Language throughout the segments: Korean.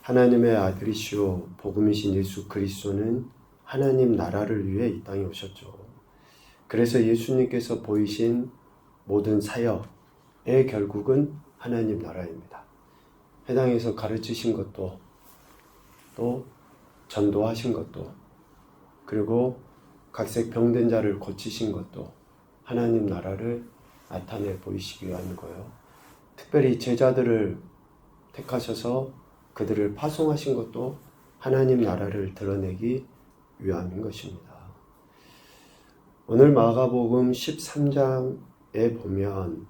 하나님의 아들이시오 복음이신 예수 그리스도는 하나님 나라를 위해 이 땅에 오셨죠. 그래서 예수님께서 보이신 모든 사역의 결국은 하나님 나라입니다. 해당에서 가르치신 것도, 또 전도하신 것도, 그리고 각색 병든 자를 고치신 것도 하나님 나라를 나타내 보이시기 위한 거예요. 특별히 제자들을 택하셔서 그들을 파송하신 것도 하나님 나라를 드러내기 위함인 것입니다. 오늘 마가복음 13장에 보면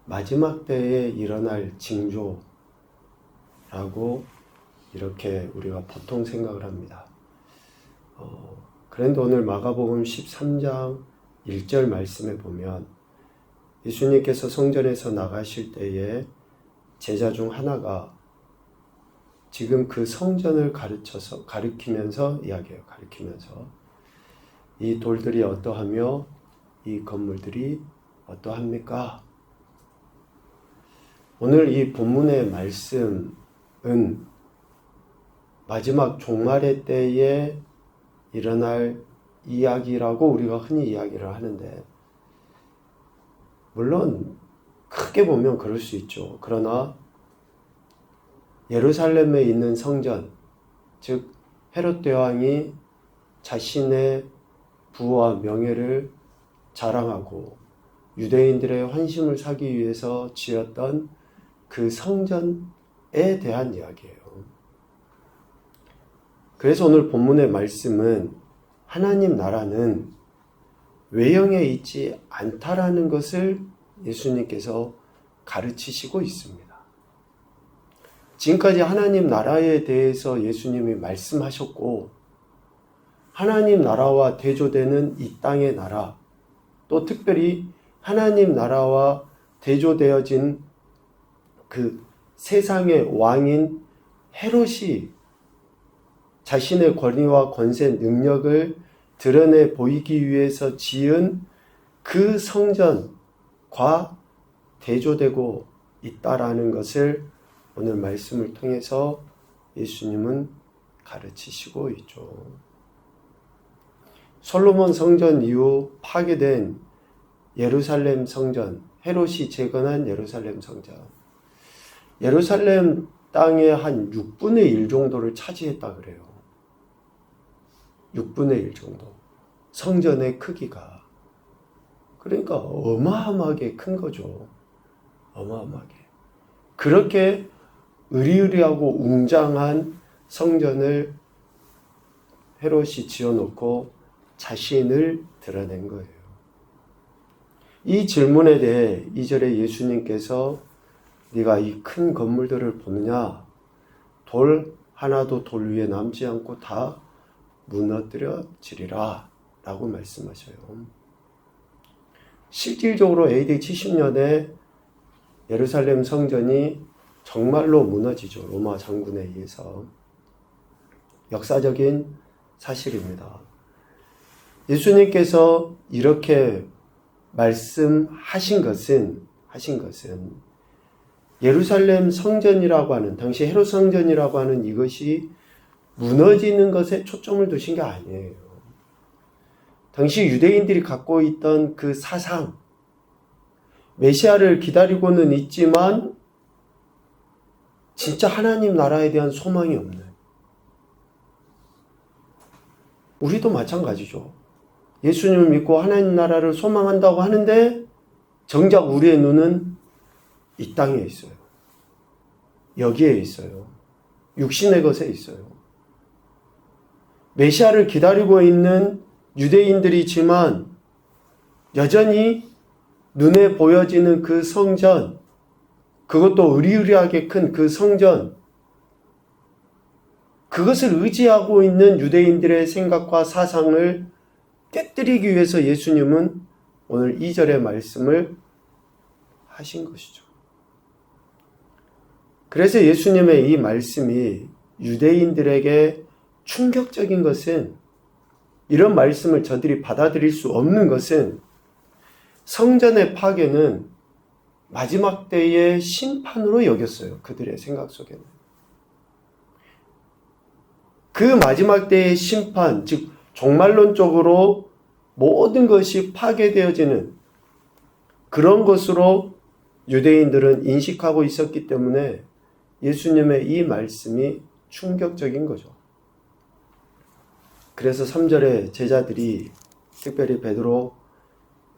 마지막 때에 일어날 징조라고 이렇게 우리가 보통 생각을 합니다. 그런데 오늘 마가복음 13장 1절 말씀에 보면 예수님께서 성전에서 나가실 때에 제자 중 하나가 지금 그 성전을 가리키면서 이야기해요. 가리키면서 이 돌들이 어떠하며 이 건물들이 어떠합니까? 오늘 이 본문의 말씀은 마지막 종말의 때에 일어날 이야기라고 우리가 흔히 이야기를 하는데, 물론 크게 보면 그럴 수 있죠. 그러나 예루살렘에 있는 성전, 즉 헤롯 대왕이 자신의 부와 명예를 자랑하고 유대인들의 환심을 사기 위해서 지었던 그 성전에 대한 이야기예요. 그래서 오늘 본문의 말씀은 하나님 나라는 외형에 있지 않다라는 것을 예수님께서 가르치시고 있습니다. 지금까지 하나님 나라에 대해서 예수님이 말씀하셨고, 하나님 나라와 대조되는 이 땅의 나라, 또 특별히 하나님 나라와 대조되어진 그 세상의 왕인 헤롯이 자신의 권위와 권세, 능력을 드러내 보이기 위해서 지은 그 성전과 대조되고 있다라는 것을 오늘 말씀을 통해서 예수님은 가르치시고 있죠. 솔로몬 성전 이후 파괴된 예루살렘 성전, 헤롯이 재건한 예루살렘 성전, 예루살렘 땅의 한 6분의 1 정도를 차지했다 그래요. 6분의 1 정도. 성전의 크기가. 그러니까 어마어마하게 큰 거죠. 어마어마하게. 그렇게 으리으리하고 웅장한 성전을 헤롯이 지어놓고 자신을 드러낸 거예요. 이 질문에 대해 2절에 예수님께서 네가 이 큰 건물들을 보느냐? 돌 하나도 돌 위에 남지 않고 다 무너뜨려지리라 라고 말씀하셔요. 실질적으로 AD 70년에 예루살렘 성전이 정말로 무너지죠. 로마 장군에 의해서. 역사적인 사실입니다. 예수님께서 이렇게 말씀하신 것은 예루살렘 성전이라고 하는, 당시 헤롯 성전이라고 하는 이것이 무너지는 것에 초점을 두신 게 아니에요. 당시 유대인들이 갖고 있던 그 사상, 메시아를 기다리고는 있지만 진짜 하나님 나라에 대한 소망이 없는, 우리도 마찬가지죠. 예수님을 믿고 하나님 나라를 소망한다고 하는데 정작 우리의 눈은 이 땅에 있어요. 여기에 있어요. 육신의 것에 있어요. 메시아를 기다리고 있는 유대인들이지만 여전히 눈에 보여지는 그 성전, 그것도 으리으리하게 큰 그 성전, 그것을 의지하고 있는 유대인들의 생각과 사상을 깨뜨리기 위해서 예수님은 오늘 2절의 말씀을 하신 것이죠. 그래서 예수님의 이 말씀이 유대인들에게 충격적인 것은, 이런 말씀을 저들이 받아들일 수 없는 것은 성전의 파괴는 마지막 때의 심판으로 여겼어요. 그들의 생각 속에는. 그 마지막 때의 심판, 즉 종말론적으로 모든 것이 파괴되어지는 그런 것으로 유대인들은 인식하고 있었기 때문에 예수님의 이 말씀이 충격적인 거죠. 그래서 3절에 제자들이, 특별히 베드로,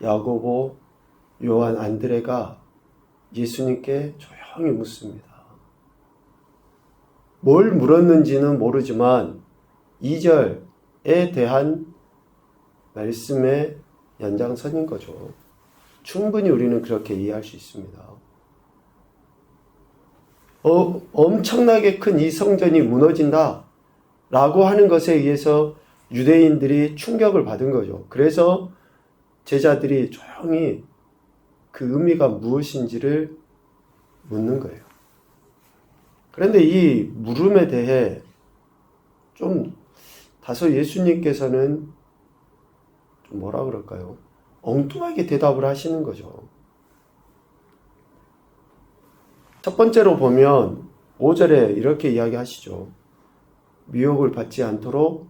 야고보, 요한, 안드레가 예수님께 조용히 묻습니다. 뭘 물었는지는 모르지만 2절에 대한 말씀의 연장선인 거죠. 충분히 우리는 그렇게 이해할 수 있습니다. 엄청나게 큰 이 성전이 무너진다 라고 하는 것에 의해서 유대인들이 충격을 받은 거죠. 그래서 제자들이 조용히 그 의미가 무엇인지를 묻는 거예요. 그런데 이 물음에 대해 좀 다소 예수님께서는 좀 뭐라 그럴까요? 엉뚱하게 대답을 하시는 거죠. 첫 번째로 보면 5절에 이렇게 이야기하시죠. 미혹을 받지 않도록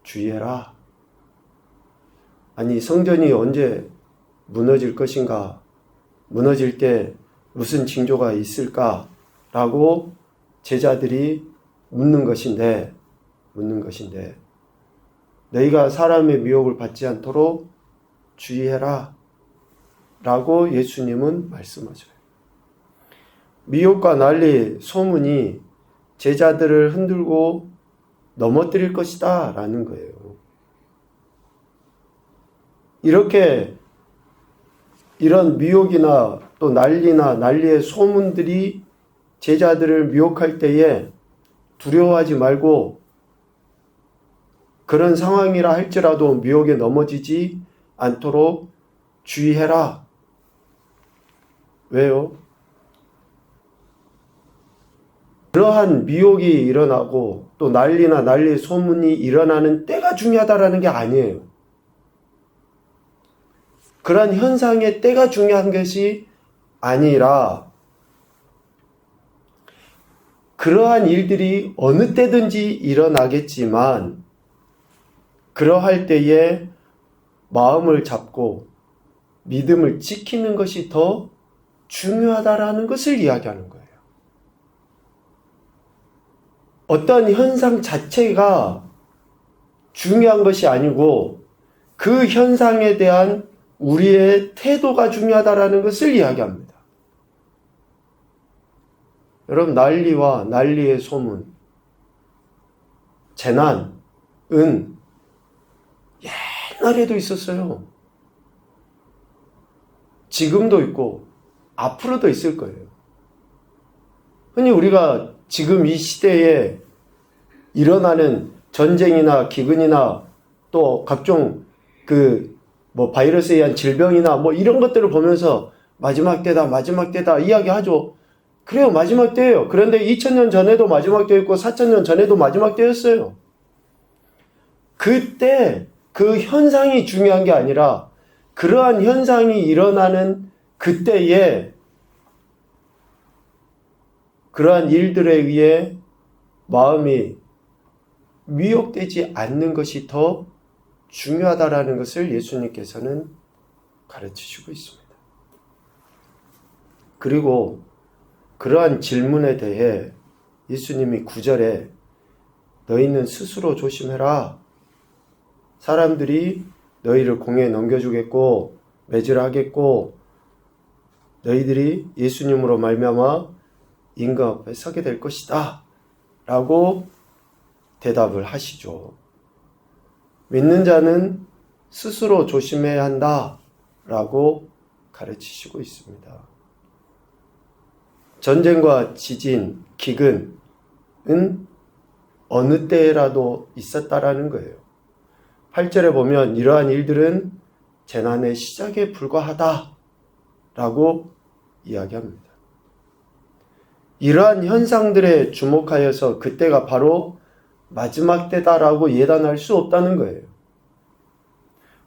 주의해라. 아니, 성전이 언제 무너질 것인가? 무너질 때 무슨 징조가 있을까? 라고 제자들이 묻는 것인데 너희가 사람의 미혹을 받지 않도록 주의해라 라고 예수님은 말씀하셔요. 미혹과 난리, 소문이 제자들을 흔들고 넘어뜨릴 것이다 라는 거예요. 이런 미혹이나 또 난리의 소문들이 제자들을 미혹할 때에 두려워하지 말고 그런 상황이라 할지라도 미혹에 넘어지지 않도록 주의해라. 왜요? 그러한 미혹이 일어나고 또 난리의 소문이 일어나는 때가 중요하다라는 게 아니에요. 그러한 현상의 때가 중요한 것이 아니라 그러한 일들이 어느 때든지 일어나겠지만 그러할 때에 마음을 잡고 믿음을 지키는 것이 더 중요하다라는 것을 이야기하는 거예요. 어떤 현상 자체가 중요한 것이 아니고 그 현상에 대한 우리의 태도가 중요하다라는 것을 이야기합니다. 여러분, 난리의 소문, 재난은 옛날에도 있었어요. 지금도 있고 앞으로도 있을 거예요. 흔히 우리가 지금 이 시대에 일어나는 전쟁이나 기근이나 또 각종 바이러스에 의한 질병이나 이런 것들을 보면서 마지막 때다 이야기하죠. 그래요, 마지막 때예요. 그런데 2000년 전에도 마지막 때였고 4000년 전에도 마지막 때였어요. 그때 그 현상이 중요한 게 아니라 그러한 현상이 일어나는 그때에 그러한 일들에 의해 마음이 미혹되지 않는 것이 더 중요하다라는 것을 예수님께서는 가르치시고 있습니다. 그리고 그러한 질문에 대해 예수님이 9절에 너희는 스스로 조심해라. 사람들이 너희를 공에 넘겨주겠고 매질하겠고 너희들이 예수님으로 말미암아 임금 앞에 서게 될 것이다 라고 대답을 하시죠. 믿는 자는 스스로 조심해야 한다 라고 가르치시고 있습니다. 전쟁과 지진, 기근은 어느 때라도 있었다라는 거예요. 8절에 보면 이러한 일들은 재난의 시작에 불과하다 라고 이야기합니다. 이러한 현상들에 주목하여서 그때가 바로 마지막 때다라고 예단할 수 없다는 거예요.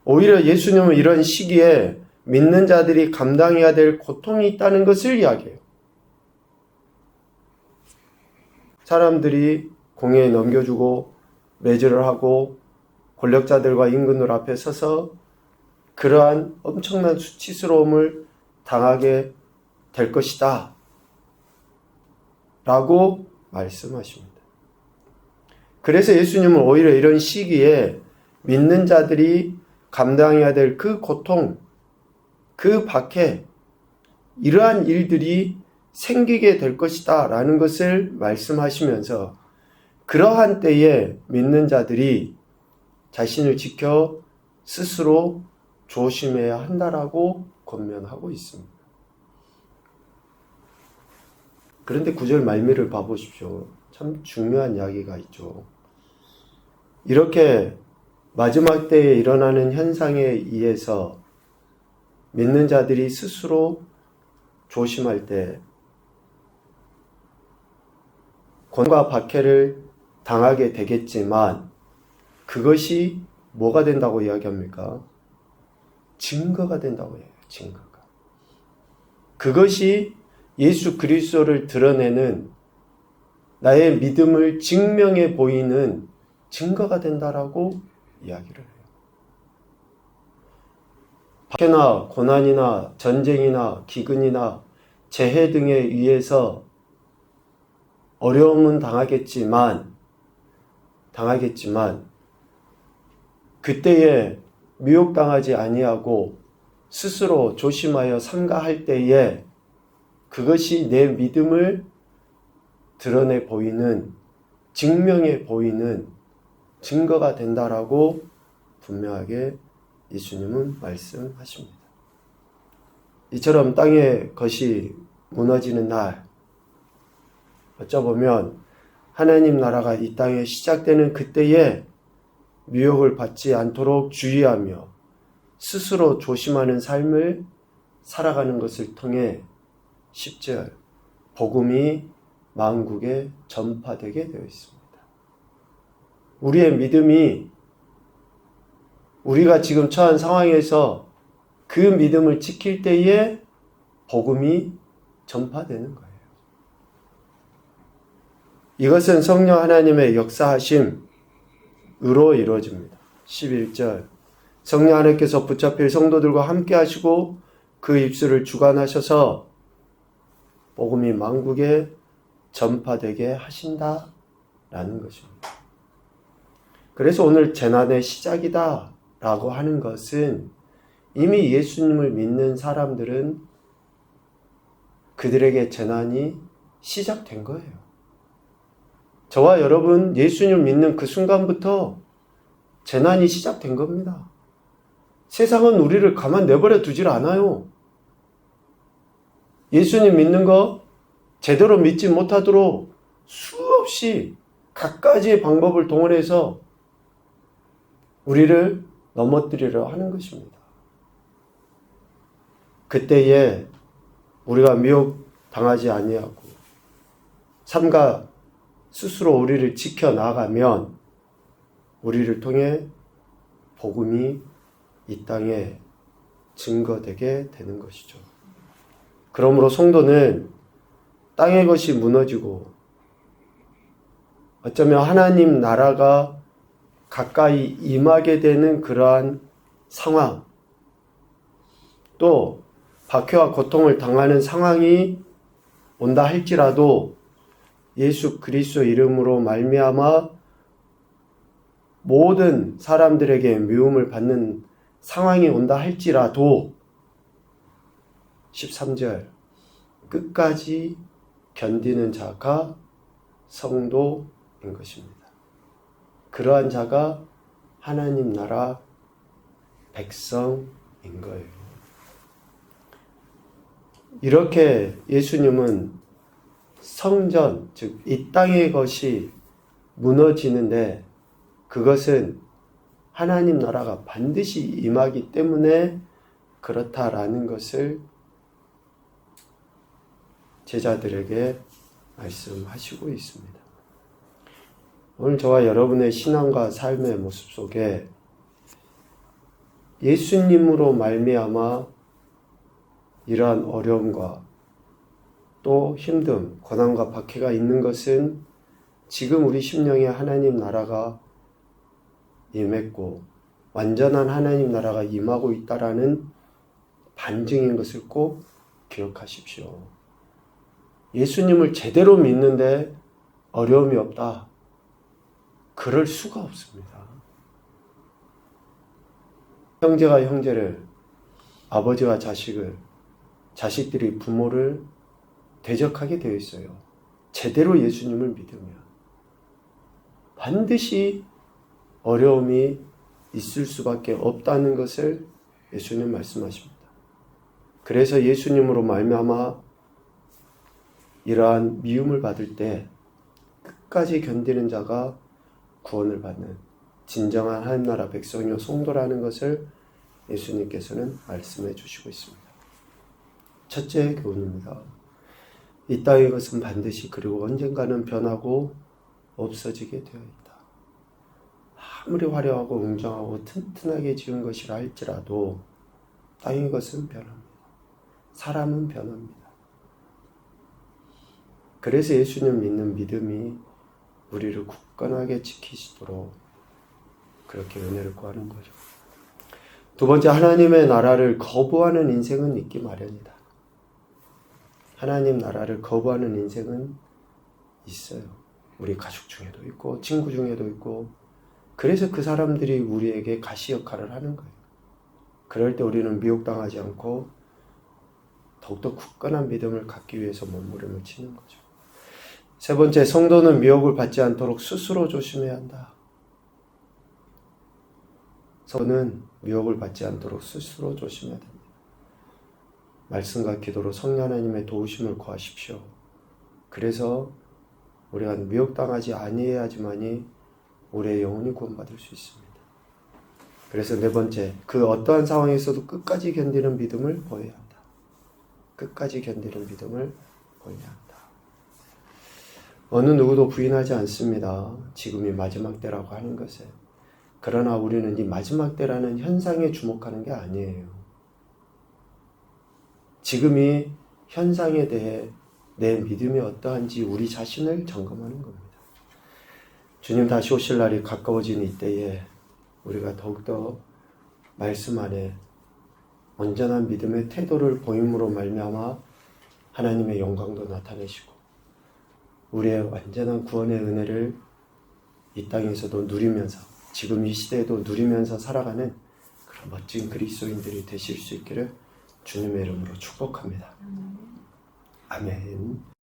오히려 예수님은 이런 시기에 믿는 자들이 감당해야 될 고통이 있다는 것을 이야기해요. 사람들이 공회에 넘겨주고 매질을 하고 권력자들과 임금들 앞에 서서 그러한 엄청난 수치스러움을 당하게 될 것이다 라고 말씀하십니다. 그래서 예수님은 오히려 이런 시기에 믿는 자들이 감당해야 될 그 고통, 그 밖에 이러한 일들이 생기게 될 것이다 라는 것을 말씀하시면서 그러한 때에 믿는 자들이 자신을 지켜 스스로 조심해야 한다라고 권면하고 있습니다. 그런데 9절 말미를 봐보십시오. 참 중요한 이야기가 있죠. 이렇게 마지막 때에 일어나는 현상에 의해서 믿는 자들이 스스로 조심할 때 권과 박해를 당하게 되겠지만 그것이 뭐가 된다고 이야기합니까? 증거가 된다고 해요. 증거가. 그것이 예수 그리스도를 드러내는 나의 믿음을 증명해 보이는 증거가 된다라고 이야기를 해요. 박해나 고난이나 전쟁이나 기근이나 재해 등에 의해서 어려움은 당하겠지만 그때에 미혹당하지 아니하고 스스로 조심하여 삼가할 때에 그것이 내 믿음을 드러내 보이는, 증명해 보이는 증거가 된다라고 분명하게 예수님은 말씀하십니다. 이처럼 땅의 것이 무너지는 날, 어쩌보면 하나님 나라가 이 땅에 시작되는 그때에 미혹을 받지 않도록 주의하며 스스로 조심하는 삶을 살아가는 것을 통해 10절 복음이 만국에 전파되게 되어 있습니다. 우리의 믿음이 우리가 지금 처한 상황에서 그 믿음을 지킬 때에 복음이 전파되는 거예요. 이것은 성령 하나님의 역사하심으로 이루어집니다. 11절 성령 하나님께서 붙잡힐 성도들과 함께 하시고 그 입술을 주관하셔서 복음이 만국에 전파되게 하신다라는 것입니다. 그래서 오늘 재난의 시작이다 라고 하는 것은 이미 예수님을 믿는 사람들은 그들에게 재난이 시작된 거예요. 저와 여러분 예수님을 믿는 그 순간부터 재난이 시작된 겁니다. 세상은 우리를 가만 내버려 두질 않아요. 예수님 믿는 거 제대로 믿지 못하도록 수없이 갖가지의 방법을 동원해서 우리를 넘어뜨리려 하는 것입니다. 그때에 우리가 미혹당하지 아니하고 삼가 스스로 우리를 지켜나가면 우리를 통해 복음이 이 땅에 증거되게 되는 것이죠. 그러므로 성도는 땅의 것이 무너지고 어쩌면 하나님 나라가 가까이 임하게 되는 그러한 상황, 또 박해와 고통을 당하는 상황이 온다 할지라도 예수 그리스도 이름으로 말미암아 모든 사람들에게 미움을 받는 상황이 온다 할지라도 13절 끝까지 견디는 자가 성도인 것입니다. 그러한 자가 하나님 나라 백성인 거예요. 이렇게 예수님은 성전, 즉 이 땅의 것이 무너지는데 그것은 하나님 나라가 반드시 임하기 때문에 그렇다라는 것을 제자들에게 말씀하시고 있습니다. 오늘 저와 여러분의 신앙과 삶의 모습 속에 예수님으로 말미암아 이러한 어려움과 또 힘듦, 고난과 박해가 있는 것은 지금 우리 심령에 하나님 나라가 임했고 완전한 하나님 나라가 임하고 있다라는 반증인 것을 꼭 기억하십시오. 예수님을 제대로 믿는데 어려움이 없다. 그럴 수가 없습니다. 형제가 형제를, 아버지가 자식을, 자식들이 부모를 대적하게 되어 있어요. 제대로 예수님을 믿으면. 반드시 어려움이 있을 수밖에 없다는 것을 예수님 말씀하십니다. 그래서 예수님으로 말미암아 이러한 미움을 받을 때 끝까지 견디는 자가 구원을 받는 진정한 하나님 나라 백성이요 성도라는 것을 예수님께서는 말씀해 주시고 있습니다. 첫째 교훈입니다. 이 땅의 것은 반드시 그리고 언젠가는 변하고 없어지게 되어 있다. 아무리 화려하고 웅장하고 튼튼하게 지은 것이라 할지라도 땅의 것은 변합니다. 사람은 변합니다. 그래서 예수님 믿는 믿음이 우리를 굳건하게 지키시도록 그렇게 은혜를 구하는 거죠. 두 번째, 하나님의 나라를 거부하는 인생은 있기 마련이다. 하나님 나라를 거부하는 인생은 있어요. 우리 가족 중에도 있고 친구 중에도 있고, 그래서 그 사람들이 우리에게 가시 역할을 하는 거예요. 그럴 때 우리는 미혹당하지 않고 더욱더 굳건한 믿음을 갖기 위해서 몸부림을 치는 거죠. 세 번째, 성도는 미혹을 받지 않도록 스스로 조심해야 한다. 성도는 미혹을 받지 않도록 스스로 조심해야 됩니다. 말씀과 기도로 성령 하나님의 도우심을 구하십시오. 그래서 우리가 미혹당하지 아니해야지만이 우리의 영혼이 구원받을 수 있습니다. 그래서 네 번째, 그 어떠한 상황에서도 끝까지 견디는 믿음을 보여야 한다. 끝까지 견디는 믿음을 보여야 한다. 어느 누구도 부인하지 않습니다. 지금이 마지막 때라고 하는 것을. 그러나 우리는 이 마지막 때라는 현상에 주목하는 게 아니에요. 지금이 현상에 대해 내 믿음이 어떠한지 우리 자신을 점검하는 겁니다. 주님 다시 오실 날이 가까워진 이때에 우리가 더욱더 말씀 안에 온전한 믿음의 태도를 보임으로 말미암아 하나님의 영광도 나타내시고 우리의 완전한 구원의 은혜를 이 땅에서도 누리면서 지금 이 시대에도 누리면서 살아가는 그런 멋진 그리스도인들이 되실 수 있기를 주님의 이름으로 축복합니다. 아멘.